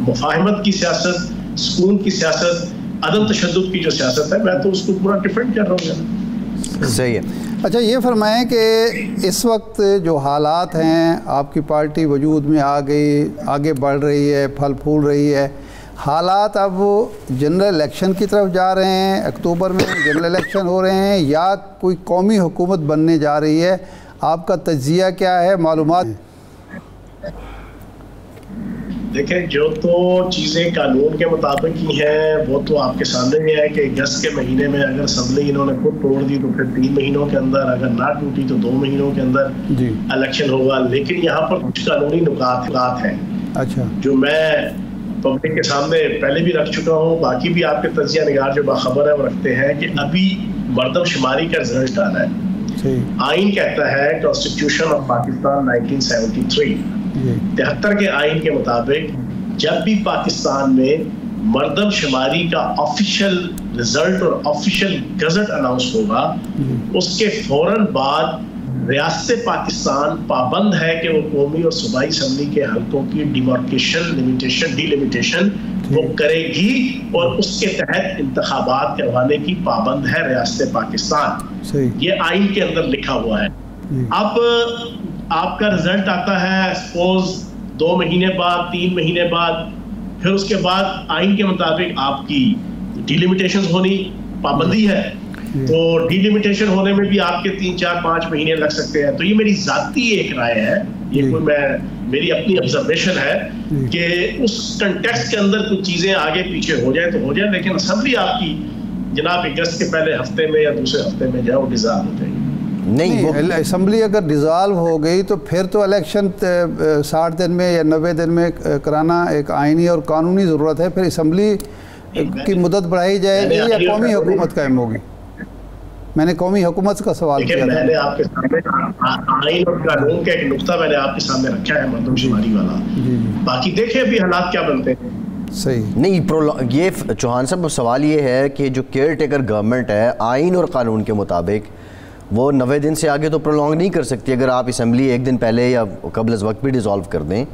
मुफाहिमत की सियासत, सुकून की सियासत, अदम तशद्दुद की जो सियासत है, मैं तो उसको पूरा डिफेंड कर रहा हूँ। सही है। अच्छा, ये फरमाएं कि इस वक्त जो हालात हैं, आपकी पार्टी वजूद में आ गई, आगे बढ़ रही है, फल फूल रही है, हालात अब जनरल इलेक्शन की तरफ जा रहे हैं, अक्टूबर में जनरल इलेक्शन हो रहे हैं, या कोई कौमी हुकूमत बनने जा रही है, आपका तज्जिया क्या है, मालूमात? देखिए, जो तो चीज़ें कानून के मुताबिक ही हैं वो तो आपके सामने ही है कि अगस्त के महीने में अगर असम्बली इन्होंने खुद तोड़ दी तो फिर 3 महीनों के अंदर, अगर ना टूटी तो 2 महीनों के अंदर इलेक्शन होगा। लेकिन यहाँ पर कुछ कानूनी नुकात हैं, अच्छा, जो मैं पब्लिक के सामने पहले भी रख चुका हूँ, बाकी भी आपके तजिया निगार जो बाखबर है वो रखते हैं कि अभी मरदमशुमारी का रिजल्ट आ रहा है। आइन कहता है, कॉन्स्टिट्यूशन ऑफ पाकिस्तान 1973 73 के आइन के मुताबिक जब भी पाकिस्तान में मरदमशुमारी का ऑफिशियल रिजल्ट और ऑफिशियल गजट अनाउंस होगा, उसके फौरन बाद रियासत पाकिस्तान पाबंद है कि वो कौमी और सूबाई असम्बली के हल्कों की डिलिमिटेशन वो करेगी और उसके तहत इंतखाबात करवाने की पाबंद है रियासत पाकिस्तान। ये आइन के अंदर लिखा हुआ है। अब आपका रिजल्ट आता है सपोज 2 महीने बाद, 3 महीने बाद, फिर उसके बाद आइन के मुताबिक आपकी डिलिमिटेशन होनी पाबंदी है, तो डिलिमिटेशन होने में भी आपके 3, 4, 5 महीने लग सकते हैं। तो ये मेरी जाती एक राय है, ये कोई मेरी अपनी ऑब्जर्वेशन है कि उस कंटेक्स्ट के अंदर कुछ चीजें आगे पीछे हो जाए तो हो जाए, लेकिन असेंबली आपकी जनाब अगस्त के पहले हफ्ते में या दूसरे हफ्ते में जो है वो डिसॉल्व हो जाएगी। नहीं, असेंबली अगर डिसॉल्व हो गई तो फिर तो इलेक्शन 60 दिन में या 90 दिन में कराना एक आइनी और कानूनी ज़रूरत है। फिर असेंबली की मुद्दत बढ़ाई जाएगी या कौमी हुकूमत कायम होगी? मैंने कौमी हुकूमत का सवाल किया था। मैंने आपके सामने आइन और कानून का एक नुक्ता मैंने आपके सामने रखा है मरदमशुमारी वाला। बाकी देखिए अभी हालात क्या बनते हैं। सही नहीं, ये चौहान साहब सवाल ये है कि जो केयर टेकर गवर्नमेंट है आइन और कानून के मुताबिक वो 90 दिन से आगे तो प्रोलॉन्ग नहीं कर सकती। अगर आप असम्बली एक दिन पहले या कबल अज़ वक्त भी डिसॉल्व कर दें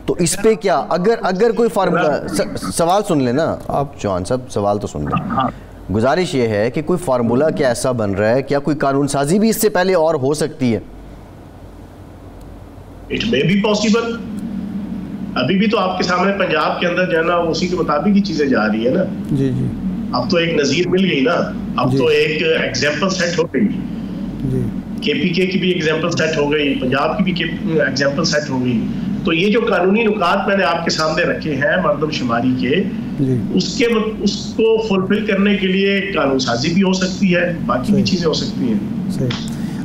तो इस पे क्या, अगर कोई फार्मूला, सवाल सुन लेना आप चौहान साहब, सवाल तो सुन लें। गुजारिश ये है कि कोई फार्मूला क्या ऐसा बन रहा है, क्या कोई कानून साजी भी इससे पहले और हो सकती है? It may be possible. अभी भी तो आपके सामने पंजाब के अंदर जो है ना उसी के मुताबिक ही चीजें जा रही है ना। जी जी, अब तो एक नजीर मिल गई ना, अब तो एक एग्जाम्पल सेट हो गई। केपीके की भी एग्जाम्पल सेट हो गई, पंजाब की भी एग्जाम्पल सेट हो गई। तो ये जो कानूनी नुकात मैंने आपके सामने रखे हैं मरदमशुमारी के, उसको फुलफिल करने के लिए कानून साजी भी हो सकती है, बाकी भी चीज़ें हो सकती हैं।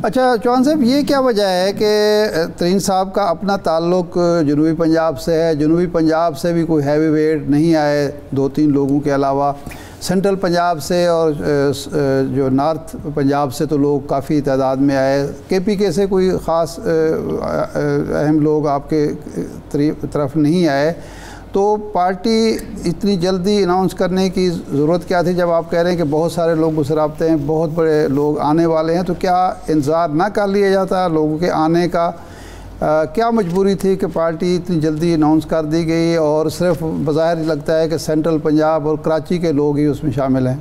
अच्छा चौहान साहब, ये क्या वजह है कि तरीन साहब का अपना ताल्लुक जनूबी पंजाब से है, जनूबी पंजाब से भी कोई हैवी वेट नहीं आए 2-3 लोगों के अलावा, सेंट्रल पंजाब से और जो नॉर्थ पंजाब से तो लोग काफ़ी तादाद में आए, केपीके से कोई ख़ास अहम लोग आपके तरफ नहीं आए, तो पार्टी इतनी जल्दी अनाउंस करने की ज़रूरत क्या थी? जब आप कह रहे हैं कि बहुत सारे लोग मुसराबते हैं, बहुत बड़े लोग आने वाले हैं, तो क्या इंतज़ार ना कर लिया जाता लोगों के आने का? क्या मजबूरी थी कि पार्टी इतनी जल्दी अनाउंस कर दी गई और सिर्फ बज़ाहिर लगता है कि सेंट्रल पंजाब और कराची के लोग ही उसमें शामिल हैं?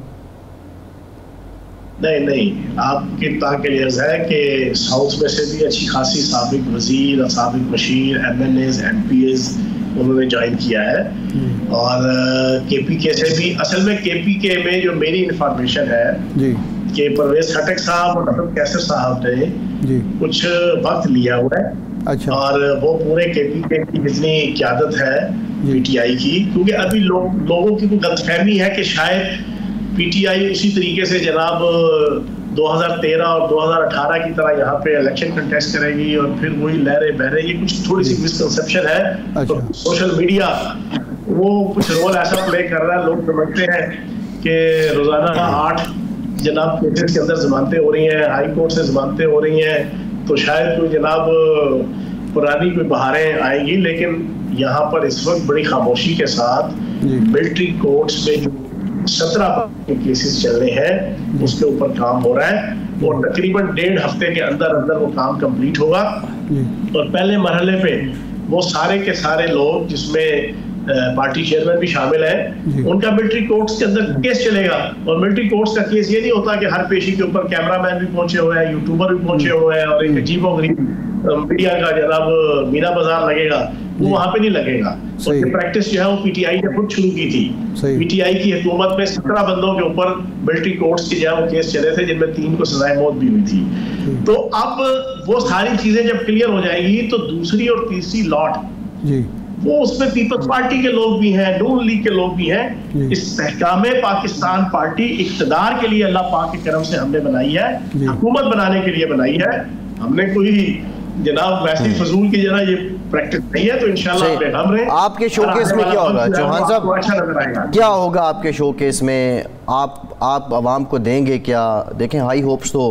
नहीं, आपकी ताक़िलियत है कि साउथ में से भी अच्छी खासी साबिक वज़ीर, साबिक मशीर, MNAs, MPs उन्होंने ज्वाइन किया है। और KPK से भी, असल में KPK में जो मेरी इंफॉर्मेशन है जी कि परवेज़ खटक साहब और हसन कैसर साहब ने कुछ वक्त लिया हुआ है। अच्छा। और वो पूरे KPK की जितनी क़यादत है PTI की, क्योंकि अभी लोगों की कोई गलतफहमी है कि शायद PTI उसी तरीके से जनाब 2013 और 2018 की तरह यहाँ पे इलेक्शन कंटेस्ट करेगी और फिर वही लहरे बहरे, ये कुछ थोड़ी सी मिसकंसेप्शन है। अच्छा। तो सोशल मीडिया वो कुछ रोल ऐसा प्ले कर रहा है, लोग समझते हैं कि रोजाना 8 जनाब केसेस के अंदर जमानतें हो रही हैं, हाई कोर्ट से जमानतें हो रही हैं, तो शायद कोई जनाब पुरानी कोई बहारें आएंगी। लेकिन यहाँ पर इस वक्त बड़ी खामोशी के साथ मिलिट्री कोर्ट्स में जो 17 केसेस चल रहे हैं उसके ऊपर काम हो रहा है और तकरीबन 1.5 हफ्ते के अंदर अंदर वो काम कंप्लीट होगा। और पहले मरहले पे वो सारे के सारे लोग जिसमें पार्टी चेयरमैन भी शामिल है, उनका मिलिट्री कोर्ट्स के अंदर केस चलेगा। और मिलिट्री कोर्ट्स का केस ये नहीं होता कि हर पेशी के ऊपर कैमरामैन भी पहुंचे हुए हैं, यूट्यूबर भी पहुंचे हुए हैं और एक अजीबोगरीब मीडिया का जनाब मीना बाजार लगेगा, वो वहां पे नहीं लगेगा। और प्रैक्टिस जो है वो पीटीआई ने खुद शुरू की थी। पीटीआई की हुकूमत में 17 बंदों के ऊपर मिलिट्री कोर्ट्स के जो है वो केस चले थे, जिनमें 3 को सजाए मौत भी हुई थी। तो अब वो सारी चीजें जब क्लियर हो जाएगी तो दूसरी और तीसरी लॉट वो उसमें पीपल्स पार्टी के लोग भी हैं, नून लीग के लोग भी हैं। इस्तेहकाम पाकिस्तान पार्टी इक़्तिदार के लिए अल्लाह पाक के करम से हमने बनाई है, हुकूमत बनाने के लिए बनाई है। हमने कोई जनाब वैसी फजूल की जरा ये प्रैक्टिस नहीं है। तो इंशाल्लाह हम रहे। आपके शोकेस में क्या होगा चौहान साहब, अच्छा नजर आएगा? क्या होगा आपके शोकेस में? आप आवाम को देंगे क्या? देखें, हाई होप्स तो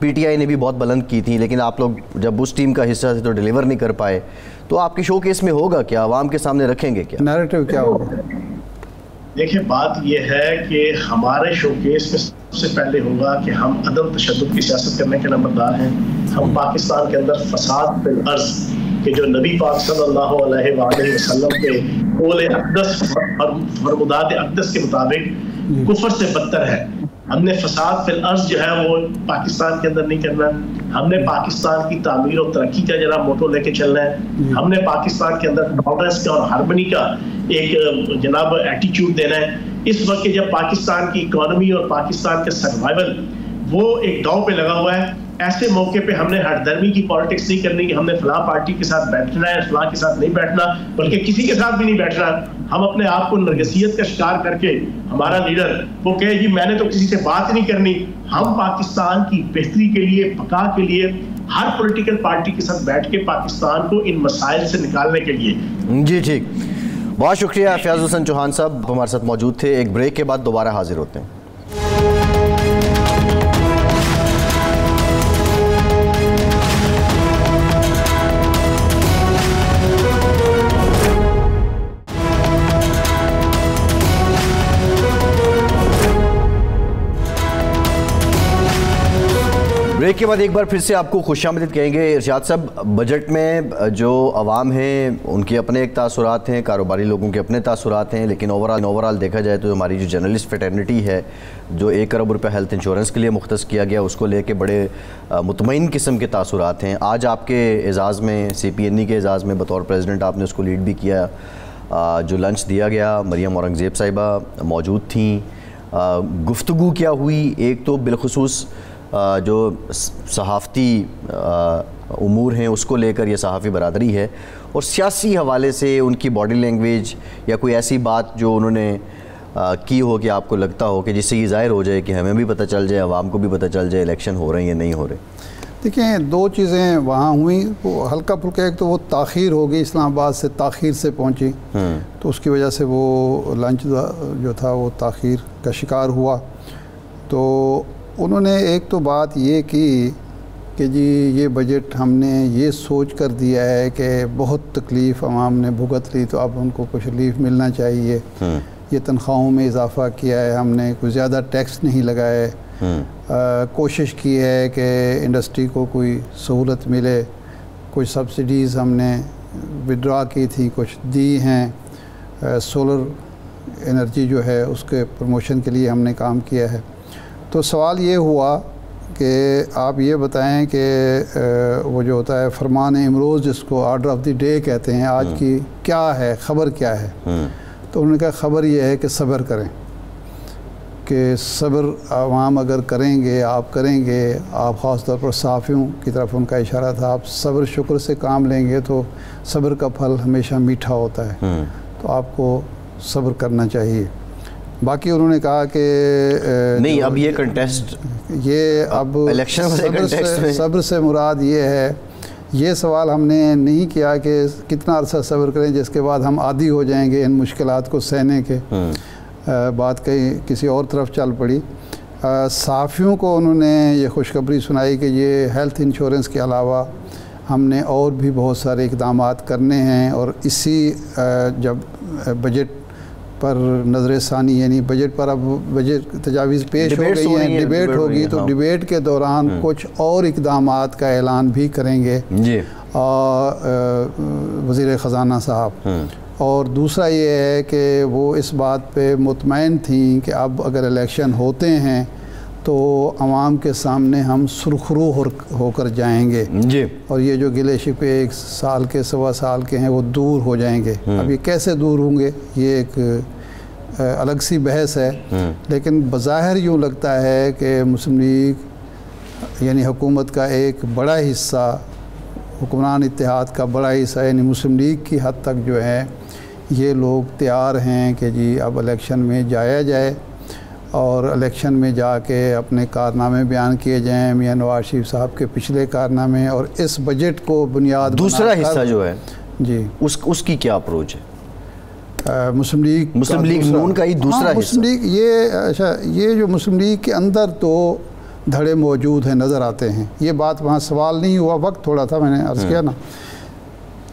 पीटीआई ने भी बहुत बुलंद की थी, लेकिन आप लोग जब उस टीम का हिस्सा थे तो डिलीवर नहीं कर पाए। तो आपके शोकेस में होगा क्या? आवाम के सामने रखेंगे क्या? नैरेटिव क्या होगा? देखिए, बात यह है कि हमारे शोकेस में सबसे पहले होगा कि हम अदम तशद्दुद की सियासत करने के नंबरदार हैं। हम पाकिस्तान के अंदर फसाद फिल अर्ज़ के जो नबी पाक सल्लल्लाहु अलैहि वसल्लम के कौल अक़दस और फरमुदात अक़दस के मुताबिक कुफ्र से बदतर है। हमने फसाद फिल अर्ज़ जो है वो पाकिस्तान के अंदर नहीं करना। हमने पाकिस्तान की तामीर और तरक्की का जरा मोटो लेके चलना है। हमने पाकिस्तान के अंदर टॉलरेंस का और हार्मनी का एक जनाब एटीट्यूड देना है। इस वक्त जब पाकिस्तान की इकोनॉमी और पाकिस्तान के सर्वाइवल वो एक दांव पे लगा हुआ है, ऐसे मौके पे हमने हटदर्मी की पॉलिटिक्स नहीं करनी कि हमने फलां पार्टी के साथ बैठना है, फलां के साथ नहीं बैठना, बल्कि किसी के साथ भी नहीं बैठना। हम अपने आप को नरगसियत का शिकार करके हमारा लीडर वो कहे जी मैंने तो किसी से बात नहीं करनी। हम पाकिस्तान की बेहतरी के लिए, बका के लिए हर पॉलिटिकल पार्टी के साथ बैठ के पाकिस्तान को इन मसाइल से निकालने के लिए। जी ठीक, बहुत शुक्रिया फयाज़ हुसैन चौहान साहब हमारे साथ मौजूद थे। एक ब्रेक के बाद दोबारा हाजिर होते हैं। ब्रेक के बाद एक बार फिर से आपको खुशामदीद कहेंगे। इरशाद साहब, बजट में जो अवाम हैं उनके अपने एक तासुरात हैं, कारोबारी लोगों के अपने तासुरात हैं, लेकिन ओवरऑल देखा जाए तो हमारी जो जर्नलिस्ट फ्रेटर्निटी है, जो 1 अरब रुपये हेल्थ इंश्योरेंस के लिए मुख्तस किया गया, उसको लेके बड़े मुतमईन किस्म के तासुरात हैं। आज आपके एजाज़ में, CPNE के एजाज़ में बतौर प्रेसिडेंट आपने उसको लीड भी किया। जो लंच दिया गया, मरियम औरंगज़ेब साहिबा मौजूद थी। गुफ्तगू क्या हुई? एक तो बिलखुसूस जो सहाफ़ती उमूर हैं उसको लेकर ये सहाफ़ी बरादरी है, और सियासी हवाले से उनकी बॉडी लैंग्वेज या कोई ऐसी बात जो उन्होंने की हो कि आपको लगता हो कि जिससे ये ज़ाहिर हो जाए कि हमें भी पता चल जाए, आवाम को भी पता चल जाए इलेक्शन हो रहे हैं या नहीं हो रहे। देखिए, 2 चीज़ें वहाँ हुई। वो हल्का फुल्का, एक तो वो ताख़ीर हो गई, इस्लामाबाद से ताख़ीर से पहुँची, तो उसकी वजह से वो लंच जो था वो ताख़ीर का शिकार हुआ। तो उन्होंने एक तो बात ये की कि जी ये बजट हमने ये सोच कर दिया है कि बहुत तकलीफ़ आवाम ने भुगत ली, तो अब उनको कुछ रिलीफ मिलना चाहिए। ये तनख्वाहों में इजाफ़ा किया है हमने, कुछ ज़्यादा टैक्स नहीं लगाए, कोशिश की है कि इंडस्ट्री को कोई सहूलत मिले, कुछ सब्सिडीज़ हमने विड्रा की थी, कुछ दी हैं। सोलर एनर्जी जो है उसके प्रमोशन के लिए हमने काम किया है। तो सवाल ये हुआ कि आप ये बताएं कि वो जो होता है फरमान इमरोज़, जिसको ऑर्डर ऑफ द डे कहते हैं, आज की क्या है, ख़बर क्या है? तो उन्होंने कहा ख़बर ये है कि सब्र करें, कि सब्र आवाम अगर करेंगे, आप करेंगे, आप ख़ास तौर पर सहाफ़ियों की तरफ उनका इशारा था, आप सब्र शुक्र से काम लेंगे तो सब्र का फल हमेशा मीठा होता है, तो आपको सब्र करना चाहिए। बाकी उन्होंने कहा कि नहीं, अब ये कंटेस्ट, ये अब इलेक्शन सब्र से मुराद ये है, ये सवाल हमने नहीं किया कि कितना अरसा सब्र करें जिसके बाद हम आदी हो जाएंगे इन मुश्किलात को सहने के। बात कहीं किसी और तरफ चल पड़ी। सहाफ़ियों को उन्होंने ये खुशखबरी सुनाई कि ये हेल्थ इंश्योरेंस के अलावा हमने और भी बहुत सारे इक़दामात करने हैं, और इसी जब बजट पर नज़र सानी, यानी बजट पर अब बजट तजावीज़ पेश हो गई हैं, डिबेट होगी, तो डिबेट के दौरान कुछ और इक़दामात का ऐलान भी करेंगे वज़ीर ख़जाना साहब। और दूसरा ये है कि वो इस बात पे मुतमईन थी कि अब अगर इलेक्शन होते हैं तो आवाम के सामने हम सुरखरू होकर जाएंगे जी, और ये जो गिले शिकवे 1 साल के 1.25 साल के हैं वो दूर हो जाएंगे। अब ये कैसे दूर होंगे ये एक अलग सी बहस है, लेकिन बज़ाहिर यूँ लगता है कि मुस्लिम लीग यानी हुकूमत का एक बड़ा हिस्सा, हुक्मरान इत्तेहाद का बड़ा हिस्सा यानी मुस्लिम लीग की हद तक जो है ये लोग तैयार हैं कि जी अब इलेक्शन में जाया जाए और इलेक्शन में जाके अपने कारनामे बयान किए जाएं, मियां नवाज शरीफ साहब के पिछले कारनामे और इस बजट को बुनियाद दूसरा हिस्सा जो है जी उसकी क्या अप्रोच है? मुस्लिम लीग नून का ही दूसरा मुस्लिम लीग ये जो मुस्लिम लीग के अंदर तो धड़े मौजूद हैं, नज़र आते हैं। ये बात वहाँ सवाल नहीं हुआ, वक्त थोड़ा था, मैंने अर्ज़ किया ना।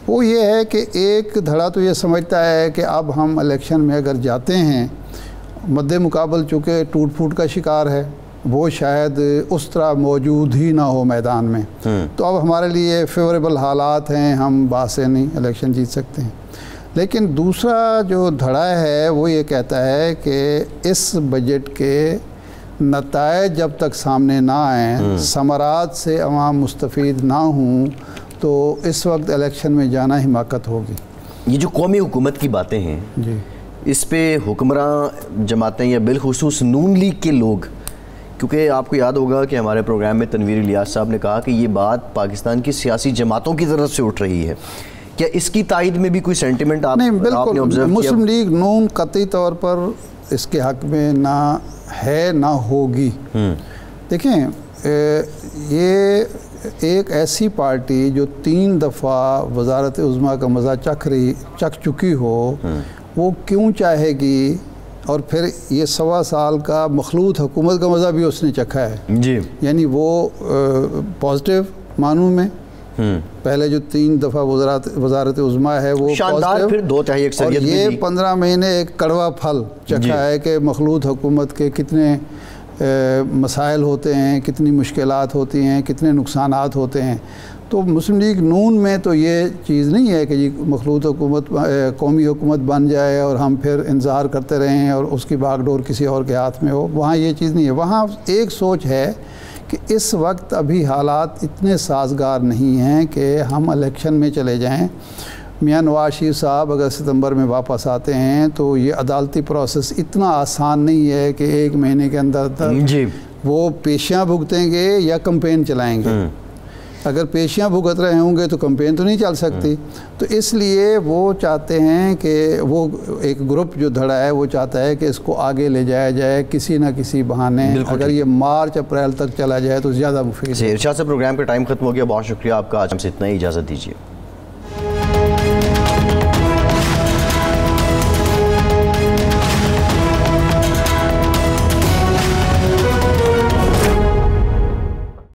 वो ये है कि एक धड़ा तो ये समझता है कि अब हम इलेक्शन में अगर जाते हैं, मद्दे मुकाबल चूँकि टूट फूट का शिकार है, वो शायद उस तरह मौजूद ही ना हो मैदान में, तो अब हमारे लिए फेवरेबल हालात हैं, हम बात नहीं इलेक्शन जीत सकते हैं। लेकिन दूसरा जो धड़ा है वो ये कहता है कि इस बजट के नतायज जब तक सामने ना आएँ, समरात से अवाम मुस्तफ़ीद ना हों, तो इस वक्त इलेक्शन में जाना हिमाकत होगी। ये जो कौमी हुकूमत की बातें हैं जी, इस पे हुक्मरान जमातें या बिलखुसूस नून लीग के लोग, क्योंकि आपको याद होगा कि हमारे प्रोग्राम में तनवीर इलियास साहब ने कहा कि ये बात पाकिस्तान की सियासी जमातों की तरफ से उठ रही है, क्या इसकी तायद में भी कोई सेंटिमेंट नहीं? बिल्कुल, मुस्लिम लीग नून कतई तौर पर इसके हक़ में ना है ना होगी। देखें, ये एक ऐसी पार्टी जो 3 दफ़ा वज़ारत उज़्मा का मज़ा चख चुकी हो, वो क्यों चाहेगी? और फिर ये 1.25 साल का मखलूत हुकूमत का मज़ा भी उसने चखा है जी, यानी वो पॉजिटिव मानू में पहले जो 3 दफ़ा वज़ारत उज़्मा है वो शानदार, फिर 2 तिहाई अक्सरियत, और ये 15 महीने एक कड़वा फल चखा है कि मखलूत हुकूमत के कितने मसाइल होते हैं, कितनी मुश्किलात होती हैं, कितने नुकसानात होते हैं। तो मुस्लिम लीग नून में तो ये चीज़ नहीं है कि जी मखलूत हुकूमत कौमी हुकूमत बन जाए और हम फिर इंतज़ार करते रहें और उसकी बागडोर किसी और के हाथ में हो। वहाँ ये चीज़ नहीं है। वहाँ एक सोच है कि इस वक्त अभी हालात इतने साजगार नहीं हैं कि हम इलेक्शन में चले जाएँ। मियां नवाज शरीफ साहब अगर सितंबर में वापस आते हैं तो ये अदालती प्रोसेस इतना आसान नहीं है कि 1 महीने के अंदर जी वो पेशियाँ भुगतेंगे या कैंपेन चलाएंगे। अगर पेशियाँ भुगत रहे होंगे तो कैंपेन तो नहीं चल सकती। तो इसलिए वो चाहते हैं कि वो एक ग्रुप जो धड़ा है वो चाहता है कि इसको आगे ले जाया जाए किसी ना किसी बहाने। अगर ये मार्च अप्रैल तक चला जाए तो ज़्यादा मुफीद है। इरशाद साहब, प्रोग्राम का टाइम खत्म हो गया, बहुत शुक्रिया आपका, आज हमसे इतना ही, इजाज़त दीजिए।